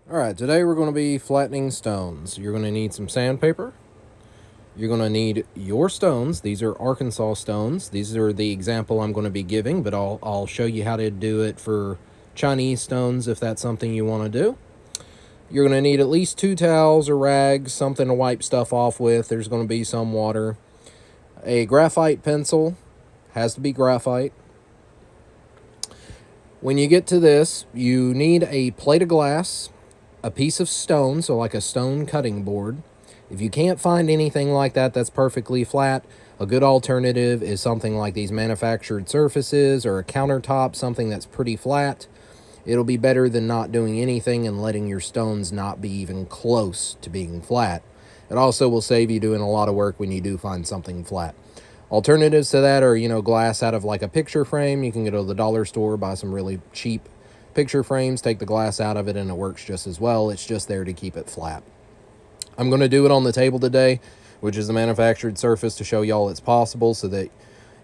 Alright, today we're going to be flattening stones. You're going to need some sandpaper. You're going to need your stones. These are Arkansas stones. These are the example I'm going to be giving, but I'll show you how to do it for Chinese stones if that's something you want to do. You're going to need at least 2 towels or rags, something to wipe stuff off with. There's going to be some water. A graphite pencil, has to be graphite. When you get to this, you need a plate of glass, a piece of stone, so like a stone cutting board. If you can't find anything like that that's perfectly flat, a good alternative is something like these manufactured surfaces or a countertop, something that's pretty flat. It'll be better than not doing anything and letting your stones not be even close to being flat. It also will save you doing a lot of work when you do find something flat. Alternatives to that are, glass out of like a picture frame. You can go to the dollar store, buy some really cheap picture frames, take the glass out of it, and it works just as well. It's just there to keep it flat. I'm going to do it on the table today, which is a manufactured surface, to show y'all it's possible so that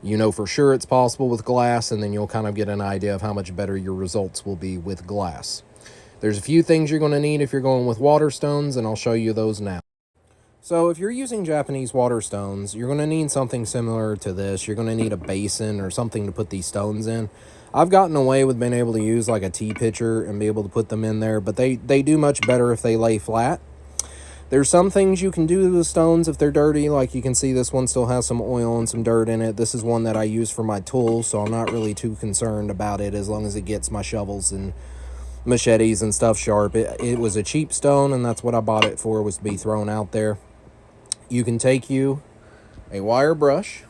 you know for sure it's possible with glass, and then you'll kind of get an idea of how much better your results will be with glass. There's a few things you're going to need if you're going with water stones, and I'll show you those now. So if you're using Japanese water stones, you're going to need something similar to this. You're going to need a basin or something to put these stones in. I've gotten away with being able to use like a tea pitcher and be able to put them in there, but they do much better if they lay flat. There's some things you can do to the stones if they're dirty. Like you can see this one still has some oil and some dirt in it. This is one that I use for my tools, so I'm not really too concerned about it as long as it gets my shovels and machetes and stuff sharp. It was a cheap stone, and that's what I bought it for, was to be thrown out there. You can take you a wire brush,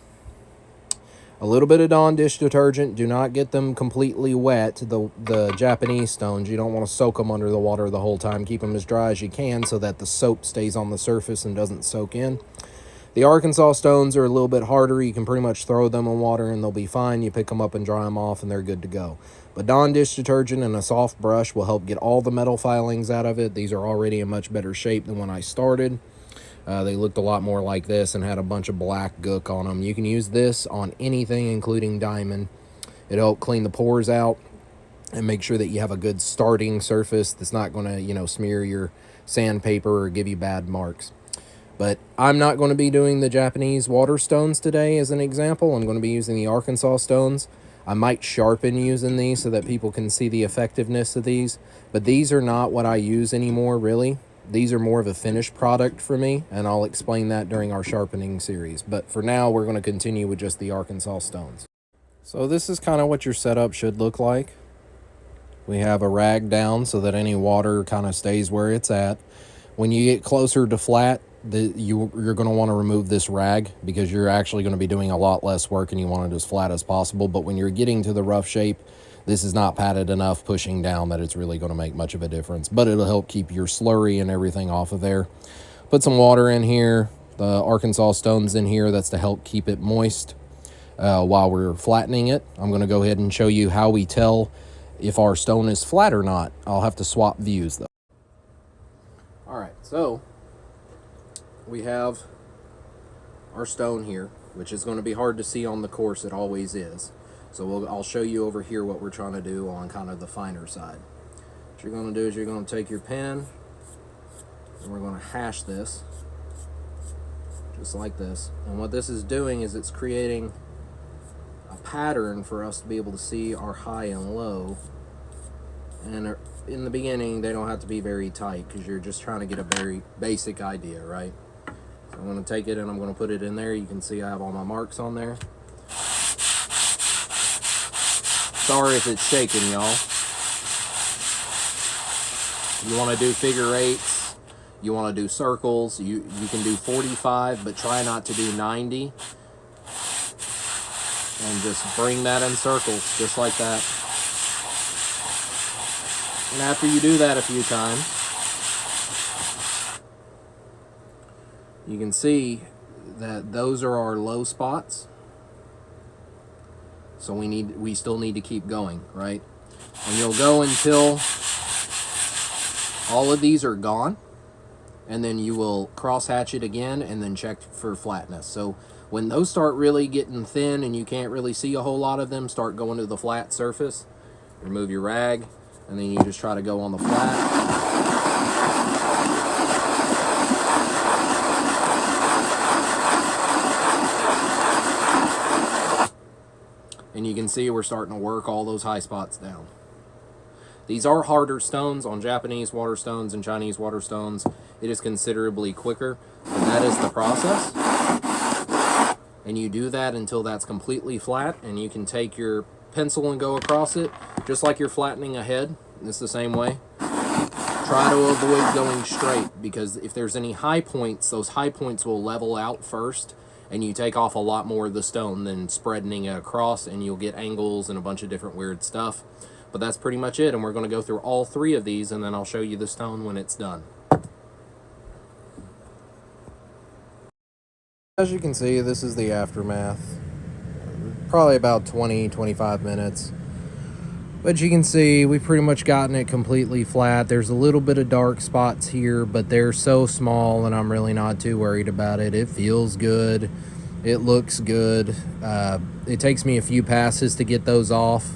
a little bit of Dawn dish detergent. Do not get them completely wet. The Japanese stones, you don't want to soak them under the water the whole time. Keep them as dry as you can so that the soap stays on the surface and doesn't soak in. The Arkansas stones are a little bit harder. You can pretty much throw them in water and they'll be fine. You pick them up and dry them off and they're good to go. But Dawn dish detergent and a soft brush will help get all the metal filings out of it. These are already in much better shape than when I started. They looked a lot more like this and had a bunch of black gook on them. You can use this on anything, including diamond. It'll help clean the pores out and make sure that you have a good starting surface that's not going to, smear your sandpaper or give you bad marks. But I'm not going to be doing the Japanese water stones today as an example. I'm going to be using the Arkansas stones. I might sharpen using these so that people can see the effectiveness of these. But these are not what I use anymore, really. These are more of a finished product for me, and I'll explain that during our sharpening series. But for now, we're going to continue with just the Arkansas stones. So this is kind of what your setup should look like. We have a rag down so that any water kind of stays where it's at. When you get closer to flat, you're going to want to remove this rag because you're actually going to be doing a lot less work and you want it as flat as possible. But when you're getting to the rough shape, this is not padded enough pushing down that it's really going to make much of a difference. But it'll help keep your slurry and everything off of there. Put some water in here. The Arkansas stones in here. That's to help keep it moist while we're flattening it. I'm going to go ahead and show you how we tell if our stone is flat or not. I'll have to swap views though. Alright, so we have our stone here, which is going to be hard to see on the course. It always is. So I'll show you over here what we're trying to do on kind of the finer side. What you're going to do is you're going to take your pen and we're going to hash this just like this. And what this is doing is it's creating a pattern for us to be able to see our high and low. And in the beginning, they don't have to be very tight because you're just trying to get a very basic idea, right? So I'm going to take it and I'm going to put it in there. You can see I have all my marks on there. Sorry if it's shaking, y'all. You want to do figure eights. You want to do circles. You can do 45, but try not to do 90. And just bring that in circles, just like that. And after you do that a few times, you can see that those are our low spots. So we still need to keep going, right? And you'll go until all of these are gone, and then you will cross hatch it again and then check for flatness. So when those start really getting thin and you can't really see a whole lot of them, start going to the flat surface. Remove your rag, and then you just try to go on the flat. And you can see we're starting to work all those high spots down. These are harder stones. On Japanese water stones and Chinese water stones, it is considerably quicker, but that is the process. And you do that until that's completely flat, and you can take your pencil and go across it, just like you're flattening a head. It's the same way. Try to avoid going straight, because if there's any high points, those high points will level out first, and you take off a lot more of the stone than spreading it across, and you'll get angles and a bunch of different weird stuff. But that's pretty much it, and we're going to go through all three of these, and then I'll show you the stone when it's done. As you can see, this is the aftermath. Probably about 20-25 minutes. But you can see we've pretty much gotten it completely flat. There's a little bit of dark spots here, but they're so small and I'm really not too worried about it. It feels good. It looks good. It takes me a few passes to get those off,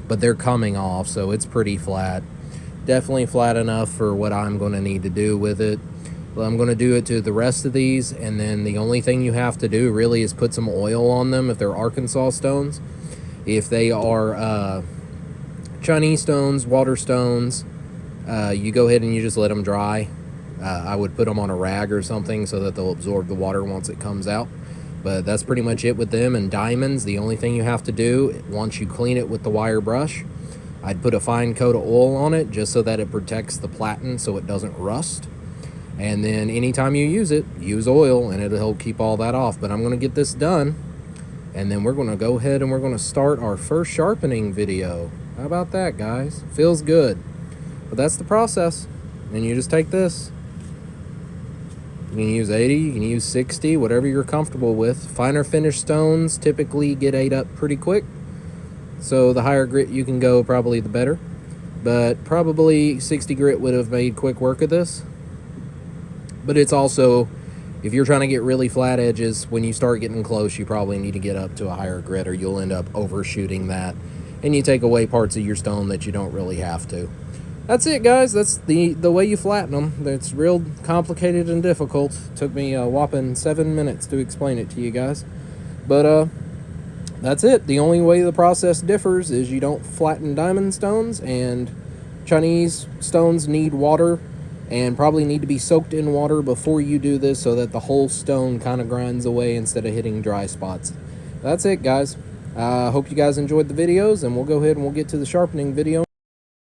but they're coming off, so it's pretty flat. Definitely flat enough for what I'm going to need to do with it. Well, I'm going to do it to the rest of these, and then the only thing you have to do really is put some oil on them if they're Arkansas stones. If they are Chinese stones, water stones, you go ahead and you just let them dry. I would put them on a rag or something so that they'll absorb the water once it comes out. But that's pretty much it with them. And diamonds, the only thing you have to do, once you clean it with the wire brush, I'd put a fine coat of oil on it just so that it protects the platen so it doesn't rust. And then anytime you use it, use oil and it'll help keep all that off. But I'm going to get this done, and then we're going to go ahead and we're going to start our first sharpening video. How about that, guys? Feels good. But that's the process. And you just take this. You can use 80, you can use 60, whatever you're comfortable with. Finer finished stones typically get ate up pretty quick. So the higher grit you can go, probably the better. But probably 60 grit would have made quick work of this. But it's also, if you're trying to get really flat edges, when you start getting close, you probably need to get up to a higher grit, or you'll end up overshooting that. And you take away parts of your stone that you don't really have to. That's it, guys. That's the way you flatten them. It's real complicated and difficult. Took me a whopping 7 minutes to explain it to you guys. But that's it. The only way the process differs is you don't flatten diamond stones, and Chinese stones need water and probably need to be soaked in water before you do this so that the whole stone kind of grinds away instead of hitting dry spots. That's it, guys. Hope you guys enjoyed the videos, and we'll go ahead and we'll get to the sharpening video.